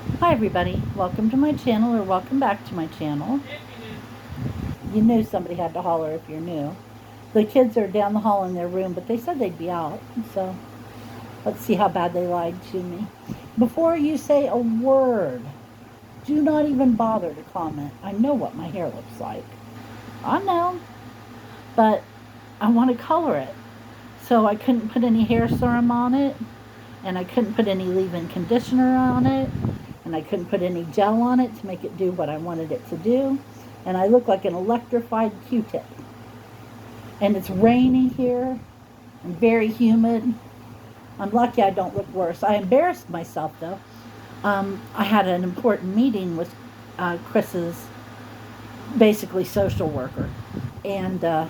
Hi everybody, welcome to my channel or welcome back to my channel. You knew somebody had to holler if you're new. The kids are down the hall in their room, but they said they'd be out, so let's see how bad they lied to me. Before you say a word, do not even bother to comment. I know what my hair looks like. I know, but I want to color it. So I couldn't put any hair serum on it, and I couldn't put any leave-in conditioner on it, and I couldn't put any gel on it to make it do what I wanted it to do. And I look like an electrified Q-tip. And it's rainy here and very humid. I'm lucky I don't look worse. I embarrassed myself though. I had an important meeting with Chris's basically social worker and the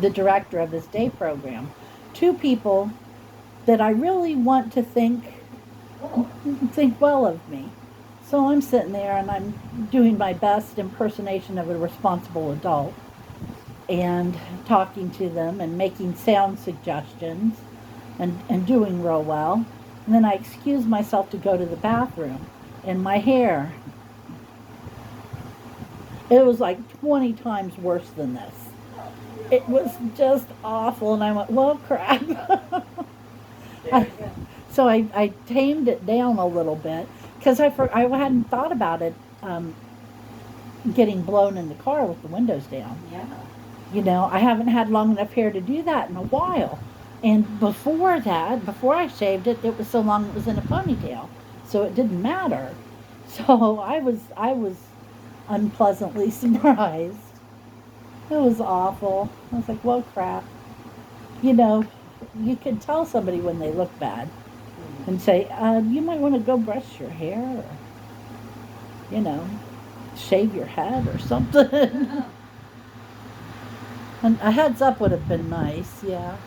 director of his day program. Two people that I really want to think well of me. So I'm sitting there and I'm doing my best impersonation of a responsible adult and talking to them and making sound suggestions and doing real well. And then I excuse myself to go to the bathroom. And my hair, it was like 20 times worse than this. It was just awful. And I went, well, crap. I, so I tamed it down a little bit because I hadn't thought about it getting blown in the car with the windows down. Yeah. You know, I haven't had long enough hair to do that in a while. And before that, before I shaved it, it was so long it was in a ponytail. So it didn't matter. So I was unpleasantly surprised. It was awful. I was like, well, crap. You know, you can tell somebody when they look bad and say, you might want to go brush your hair or, you know, shave your head or something. And a heads up would have been nice, yeah.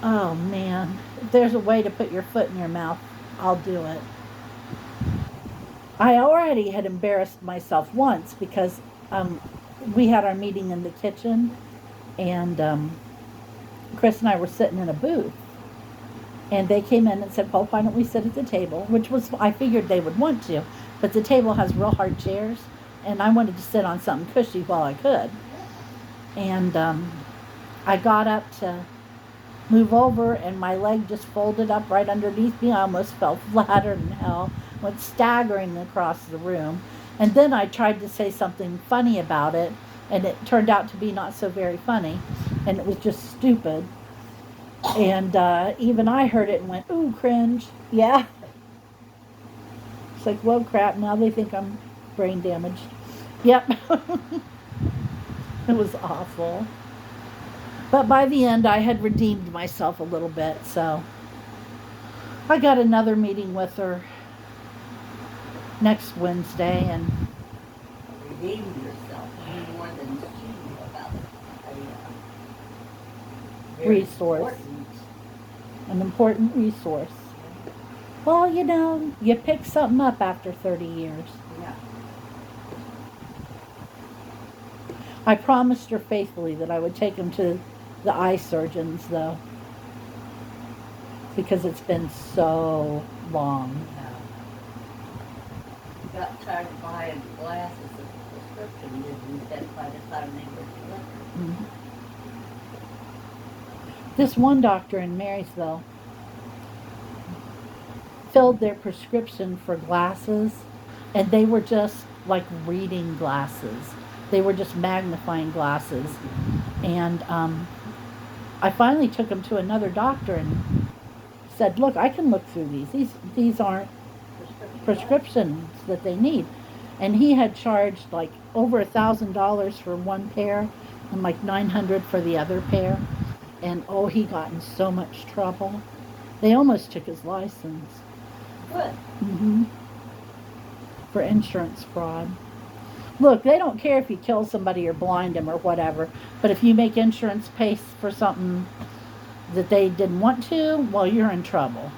Oh man, if there's a way to put your foot in your mouth, I'll do it. I already had embarrassed myself once because um, we had our meeting in the kitchen and Chris and I were sitting in a booth. And they came in and said, well, why don't we sit at the table? Which was, I figured they would want to. But the table has real hard chairs. And I wanted to sit on something cushy while I could. And I got up to move over and my leg just folded up right underneath me. I almost fell flatter than hell, went staggering across the room. And then I tried to say something funny about it, and it turned out to be not so very funny, and it was just stupid. And even I heard it and went, ooh, cringe. Yeah. It's like, well, crap, now they think I'm brain damaged. Yep. It was awful. But by the end, I had redeemed myself a little bit, so I got another meeting with her next Wednesday, and Redeemed yourself. You need more than shame about it. resource, an important resource. Well, you know, you pick something up after 30 years. Yeah. I promised her faithfully that I would take him to the eye surgeons, though, because it's been so long. You got tired of buying glasses and prescription didn't get by the time they were delivered. Mm-hmm. This one doctor in Marysville filled their prescription for glasses, and they were just like reading glasses. They were just magnifying glasses. And I finally took him to another doctor and said, look, I can look through these. These aren't prescriptions that they need. And he had charged like over $1,000 for one pair and like 900 for the other pair. And oh, he got in so much trouble. They almost took his license. Good. Mm-hmm. For insurance fraud. Look, they don't care if you kill somebody or blind them or whatever, but if you make insurance pay for something that they didn't want to, well, you're in trouble.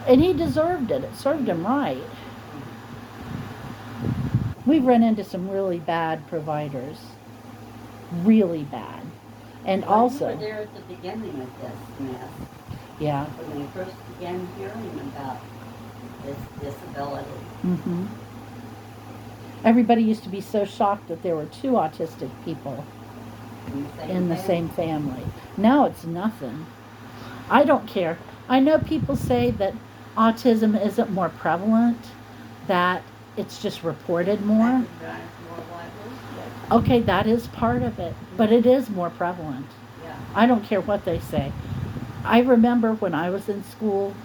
And he deserved it. It served him right. We've run into some really bad providers. Really bad. And Well, also, you were there at the beginning of this mess. Yeah. When I first began hearing about this disability. Mm-hmm. Everybody used to be so shocked that there were two autistic people in the same family. Now it's nothing. I don't care. I know people say that autism isn't more prevalent, that it's just reported more. Recognize more widely, but Okay, that is part of it, but it is more prevalent. yeah. I don't care what they say. I remember when I was in school,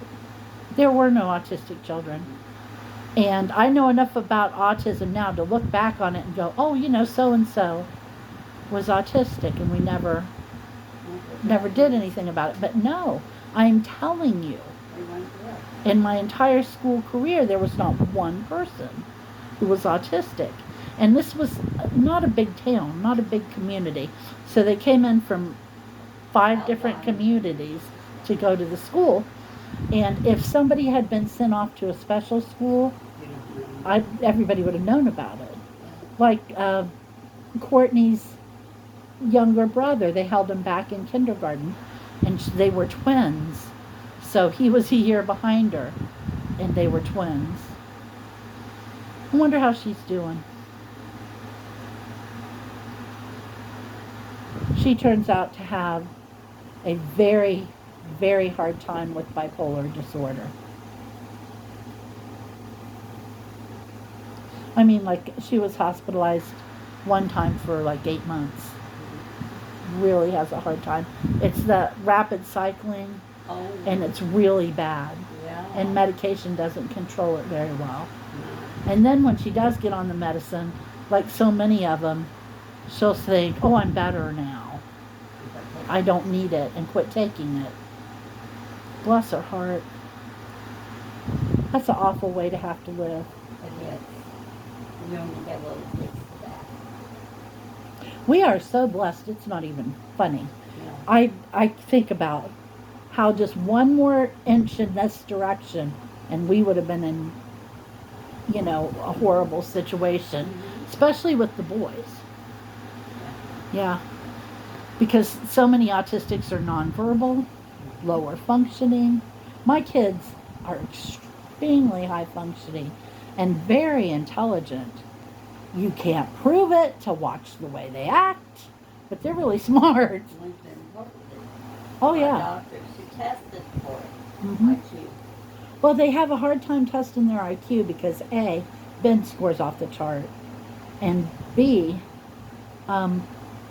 there were no autistic children. And I know enough about autism now to look back on it and go, oh, you know, so and so was autistic, and we never did anything about it. But no, I'm telling you, in my entire school career, there was not one person who was autistic. And this was not a big town, not a big community. So they came in from 5 different communities to go to the school. And if somebody had been sent off to a special school, everybody would have known about it. Like Courtney's younger brother, they held him back in kindergarten, and they were twins. So he was a year behind her, and they were twins. I wonder how she's doing. She turns out to have a very, very hard time with bipolar disorder. I mean, like, she was hospitalized one time for like 8 months. Really has a hard time. It's the rapid cycling, and it's really bad. Yeah. And medication doesn't control it very well. And then when she does get on the medicine, like so many of them, she'll think, oh, I'm better now. I don't need it, and quit taking it. Bless her heart. That's an awful way to have to live. It is. You only get what it takes for that. We are so blessed, it's not even funny. Yeah. I think about how just one more inch in this direction and we would have been in, you know, a horrible situation, especially with the boys. Yeah. Because so many autistics are nonverbal, lower functioning. My kids are extremely high functioning and very intelligent. You can't prove it to watch the way they act, but they're really smart. We've been working Oh with yeah. doctors who tested for it. Mhm. IQ. Well, they have a hard time testing their IQ because A, Ben scores off the chart, and B,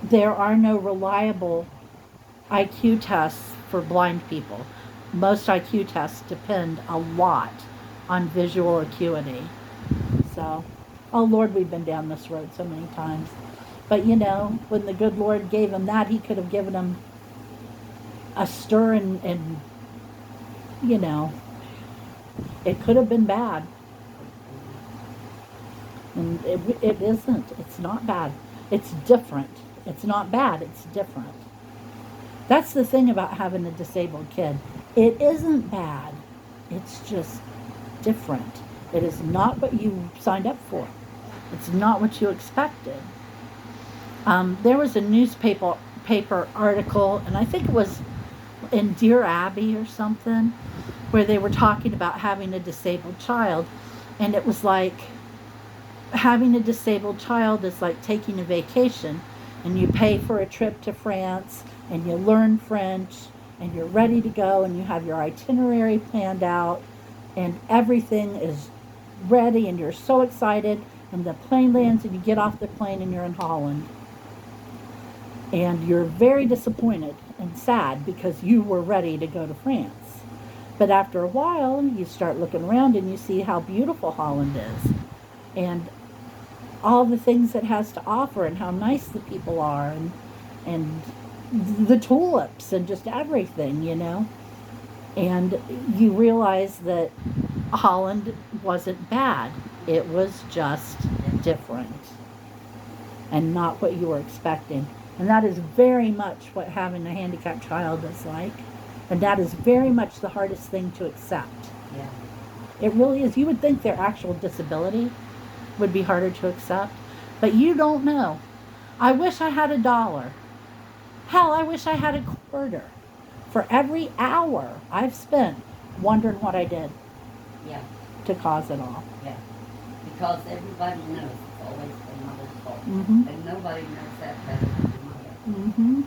there are no reliable IQ tests for blind people. Most IQ tests depend a lot on visual acuity. So, oh Lord, we've been down this road so many times. But you know, when the good Lord gave him that, he could have given him a stir and you know, it could have been bad. And it isn't. It's not bad. It's different. It's not bad. It's different. That's the thing about having a disabled kid. It isn't bad. It's just different. It is not what you signed up for. It's not what you expected. There was a newspaper article, and I think it was in Dear Abby or something, where they were talking about having a disabled child, and it was like having a disabled child is like taking a vacation, and you pay for a trip to France, and you learn French, and you're ready to go, and you have your itinerary planned out, and everything is ready, and you're so excited, and the plane lands, and you get off the plane, and you're in Holland. And you're very disappointed and sad because you were ready to go to France. But after a while, you start looking around and you see how beautiful Holland is, and all the things it has to offer, and how nice the people are, and the tulips, and just everything, you know. And you realize that Holland wasn't bad. It was just different and not what you were expecting. And that is very much what having a handicapped child is like. And that is very much the hardest thing to accept. Yeah. It really is. You would think their actual disability would be harder to accept, but you don't know. I wish I had $1. Hell, I wish I had a quarter for every hour I've spent wondering what I did Yeah, to cause it all. yeah. Because everybody knows it's always the mother's fault. Mm-hmm. And nobody knows that better than the mother. Mm-hmm.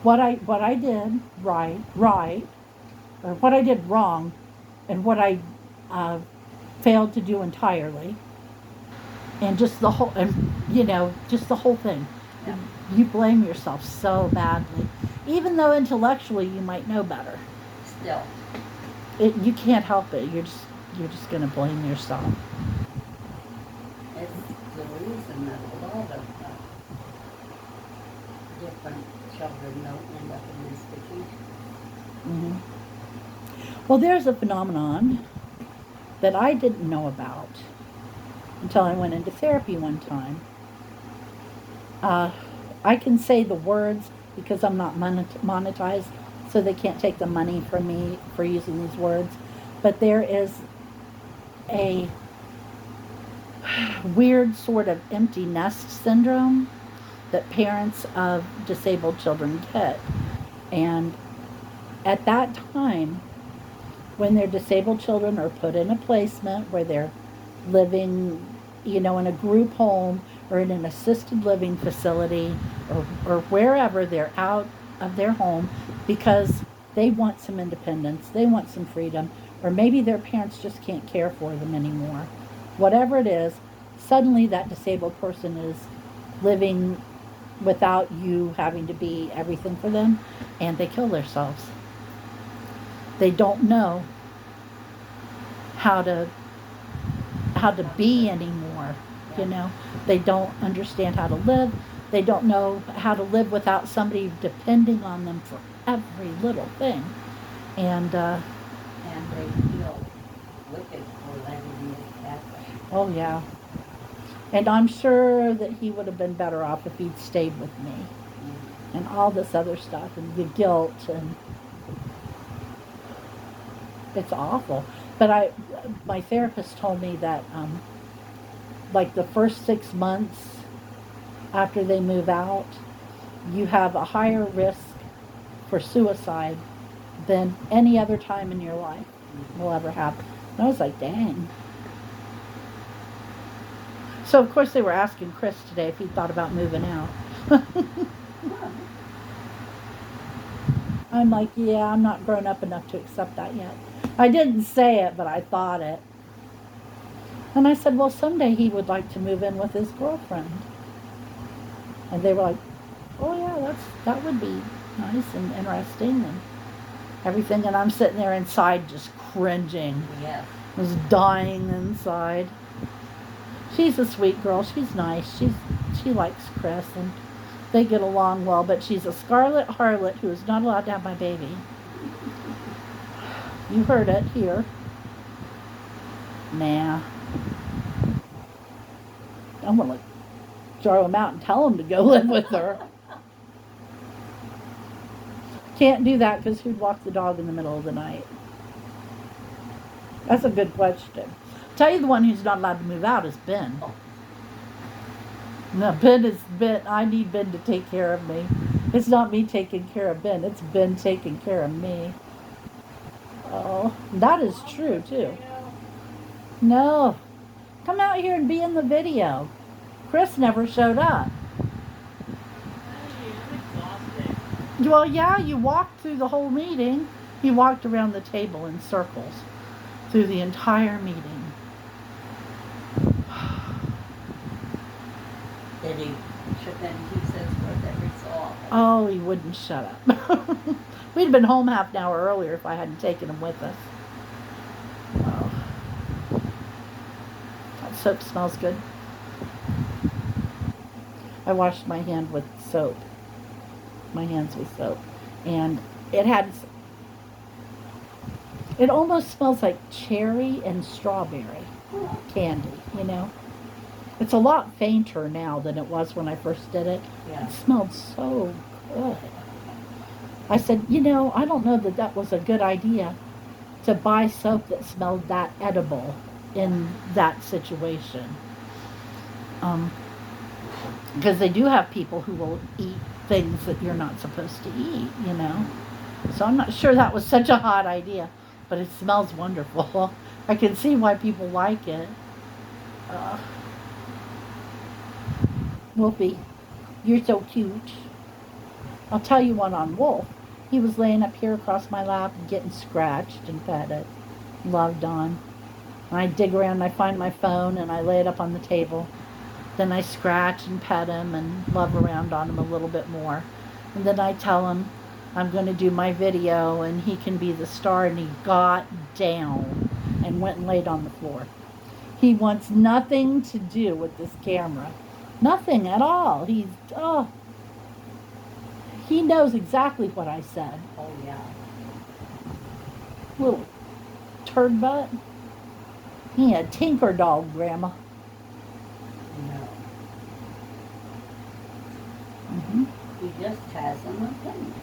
What I did right, or what I did wrong, and what I uh, failed to do entirely, and just the whole, and just the whole thing. Yeah. You blame yourself so badly, even though intellectually you might know better. Still. You can't help it. You're just gonna blame yourself. It's the reason that a lot of different children don't end up in institutions. Hmm. Well, there's a phenomenon that I didn't know about until I went into therapy one time. I can say the words because I'm not monetized, so they can't take the money from me for using these words. But there is a weird sort of empty nest syndrome that parents of disabled children get. And at that time, when their disabled children are put in a placement where they're living, in a group home or in an assisted living facility or wherever they're out of their home because they want some independence, they want some freedom, or maybe their parents just can't care for them anymore. Whatever it is, suddenly that disabled person is living without you having to be everything for them, and they kill themselves. They don't know how to be anymore, They don't understand how to live. They don't know how to live without somebody depending on them for every little thing. And And they feel wicked for letting it happen. oh yeah. And I'm sure that he would have been better off if he'd stayed with me. And all this other stuff and the guilt, and it's awful. But my therapist told me that like the first 6 months after they move out, you have a higher risk for suicide than any other time in your life will ever happen. And I was like, dang. So of course they were asking Chris today if he thought about moving out. I'm like, yeah, I'm not grown up enough to accept that yet. I didn't say it, but I thought it. And I said, well, someday he would like to move in with his girlfriend. And they were like, oh yeah, that would be nice and interesting and everything. And I'm sitting there inside just cringing. Yes. I was dying inside. She's a sweet girl. She's nice. She likes Chris and they get along well, but she's a scarlet harlot who is not allowed to have my baby. You heard it here. Nah. I'm gonna throw him out and tell him to go live with her. Can't do that because who'd walk the dog in the middle of the night? That's a good question. Tell you the one who's not allowed to move out is Ben. No, I need Ben to take care of me. It's not me taking care of Ben, it's Ben taking care of me. Oh, that is true too. No. Come out here and be in the video. Chris never showed up. Well, yeah, you walked through the whole meeting. He walked around the table in circles through the entire meeting. Did he shut in pieces worth every so often? Oh, he wouldn't shut up. We'd have been home half an hour earlier if I hadn't taken him with us. Oh. That soap smells good. I washed my hands with soap. And it almost smells like cherry and strawberry candy, It's a lot fainter now than it was when I first did it. Yeah. It smelled so good. I said, I don't know that was a good idea to buy soap that smelled that edible in that situation. Because they do have people who will eat things that you're not supposed to eat, So I'm not sure that was such a hot idea, but it smells wonderful. I can see why people like it. Uh, Wolfie, you're so cute. I'll tell you one on Wolf. He was laying up here across my lap and getting scratched and petted, loved on. And I dig around and I find my phone and I lay it up on the table. Then I scratch and pet him and love around on him a little bit more. And then I tell him I'm going to do my video and he can be the star. And he got down and went and laid on the floor. He wants nothing to do with this camera. Nothing at all. He knows exactly what I said. Oh, yeah. Little turd butt. He a tinker dog, Grandma. No. Mm-hmm. He just has an opinion.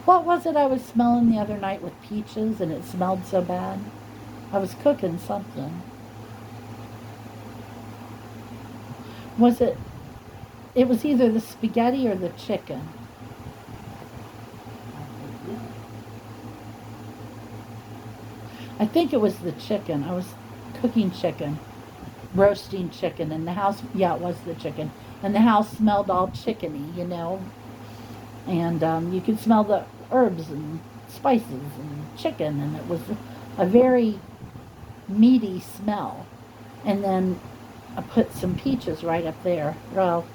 What was it I was smelling the other night with peaches and it smelled so bad? I was cooking something. Was it? It was either the spaghetti or the chicken. I think it was the chicken. I was cooking chicken, roasting chicken, and the house, yeah, it was the chicken. And the house smelled all chickeny, you know. And you could smell the herbs and spices and chicken, and it was a very meaty smell. And then I put some peaches right up there. Well,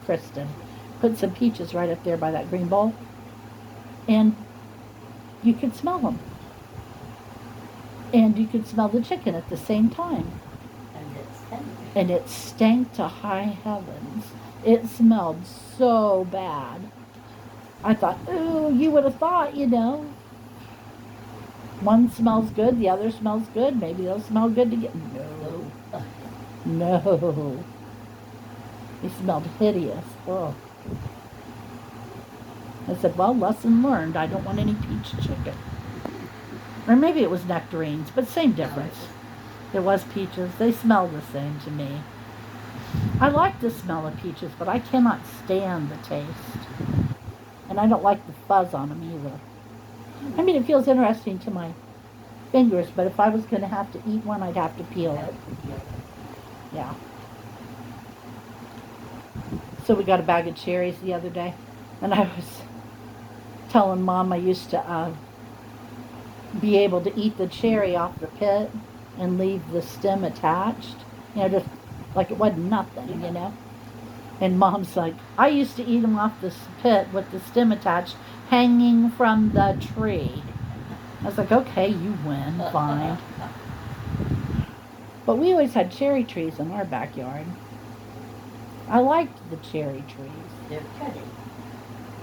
Kristen put some peaches right up there by that green bowl, and you could smell them. And you could smell the chicken at the same time. And it stank. And it stank to high heavens. It smelled so bad. I thought, ooh, you would have thought, you know, one smells good, the other smells good, maybe they'll smell good together. No. No. It smelled hideous. Oh. I said, well, lesson learned. I don't want any peach chicken. Or maybe it was nectarines, but same difference. It was peaches. They smell the same to me. I like the smell of peaches, but I cannot stand the taste. And I don't like the fuzz on them either. I mean, it feels interesting to my fingers, but if I was going to have to eat one, I'd have to peel it. Yeah. So we got a bag of cherries the other day, and I was telling Mom I used to be able to eat the cherry off the pit and leave the stem attached, you know, just like it wasn't nothing, you know. And Mom's like, I used to eat them off the pit with the stem attached, hanging from the tree. I was like, okay, you win, fine. But we always had cherry trees in our backyard. I liked the cherry trees. They're pretty.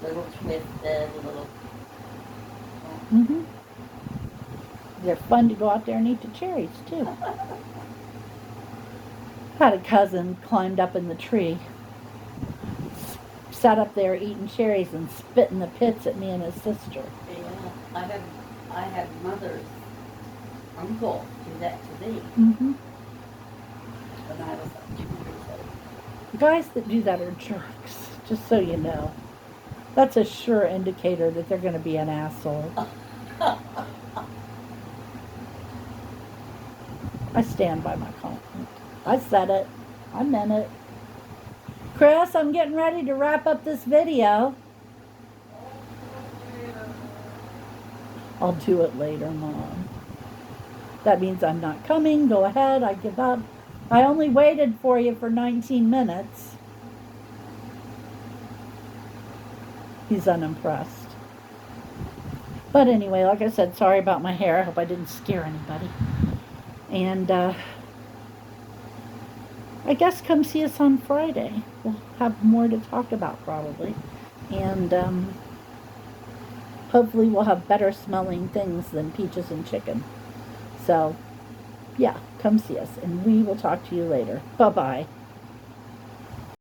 Little twisted, little... Mm-hmm. They're fun to go out there and eat the cherries, too. Had a cousin climbed up in the tree, sat up there eating cherries and spitting the pits at me and his sister. Yeah, I had mother's uncle do that to me Mm-hmm. when I was like 2 years old. Guys that do that are jerks, just so you know. That's a sure indicator that they're going to be an asshole. I stand by my comment. I said it. I meant it. Chris, I'm getting ready to wrap up this video. I'll do it later, Mom. That means I'm not coming. Go ahead. I give up. I only waited for you for 19 minutes. He's unimpressed. But anyway, like I said, sorry about my hair. I hope I didn't scare anybody. And I guess come see us on Friday. We'll have more to talk about probably. And hopefully we'll have better smelling things than peaches and chicken. So, yeah, come see us. And we will talk to you later. Bye-bye.